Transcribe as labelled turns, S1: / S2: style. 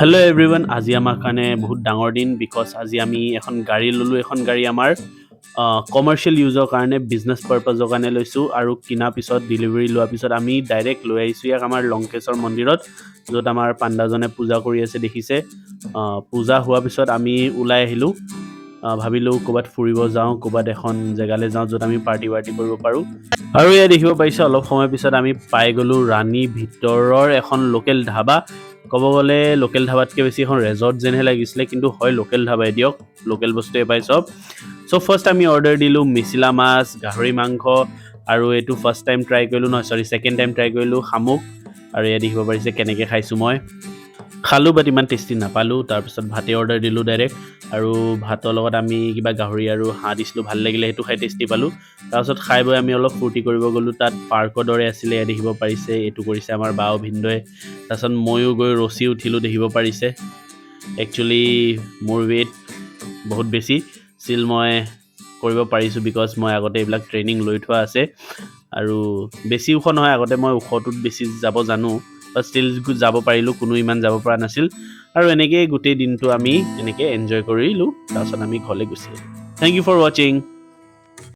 S1: Hello' everyone, আজি আমাৰ কাৰণে বহুত ডাঙৰ দিন বিকজ আজি আমি এখন গাড়ী ল'লোঁ। এখন গাড়ী আমাৰ কমাৰ্চিয়েল ইউজৰ কাৰণে, বিজনেছ পাৰ্পাজৰ কাৰণে লৈছোঁ আৰু কিনাৰ পিছত ডেলিভাৰী লোৱাৰ পিছত আমি ডাইৰেক্ট লৈ আহিছোঁ ইয়াক আমাৰ লংকেশ্বৰ মন্দিৰত, য'ত আমাৰ পাণ্ডাজনে পূজা কৰি আছে দেখিছে। পূজা হোৱাৰ পিছত আমি ওলাই আহিলোঁ, ভাবিলোঁ ক'ৰবাত ফুৰিব যাওঁ, ক'ৰবাত এখন জেগালৈ যাওঁ য'ত আমি পাৰ্টি কৰিব পাৰোঁ। আৰু এয়া দেখিব পাৰিছে, অলপ সময় পিছত আমি পাই গ'লোঁ ৰাণী ভিতৰৰ এখন লোকেল ধাবা। ক'ব গ'লে লোকেল ধাবাতকৈ বেছি এখন ৰেজৰ্ট যেনহে লাগিছিলে, কিন্তু হয় লোকেল ধাবাই দিয়ক, লোকেল বস্তুৱে পায় চব। চ' ফাৰ্ষ্ট আমি অৰ্ডাৰ দিলোঁ মিচিলা মাছ, গাহৰি মাংস, আৰু এইটো ফাৰ্ষ্ট টাইম ট্ৰাই কৰিলোঁ, ছেকেণ্ড টাইম ট্ৰাই কৰিলোঁ শামুক। আৰু এয়া দেখিব পাৰিছে কেনেকৈ খাইছোঁ মই। খালোঁ বাট ইমান টেষ্টি নাপালোঁ। তাৰপিছত ভাতে অৰ্ডাৰ দিলোঁ ডাইৰেক্ট, আৰু ভাতৰ লগত আমি কিবা গাহৰি আৰু হাঁহ দিছিলোঁ, ভাল লাগিলে, সেইটো খাই টেষ্টি পালোঁ। তাৰপিছত খাই বৈ আমি অলপ ফূৰ্তি কৰিব গ'লোঁ, তাত পাৰ্কৰ দৰে আছিলে, এয়া দেখিব পাৰিছে, এইটো কৰিছে আমাৰ বা ভিনদৈ। তাৰপিছত ময়ো গৈ ৰছী উঠিলোঁ, দেখিব পাৰিছে। একচুৱেলি মোৰ ৱেইট বহুত বেছি, ষ্টিল মই কৰিব পাৰিছোঁ বিকজ মই আগতে এইবিলাক ট্ৰেইনিং লৈ থোৱা আছে, আৰু বেছি ওখ নহয়, আগতে মই ওখটোত বেছি যাব জানো, বাট ষ্টিল যাব পাৰিলোঁ, কোনো ইমান যাব পৰা নাছিল। আৰু এনেকৈয়ে গোটেই দিনটো আমি এনেকৈ এনজয় কৰিলোঁ। তাৰপিছত আমি ঘৰলৈ গুচি আহিলোঁ। থেংক ইউ ফৰ ৱাচিং।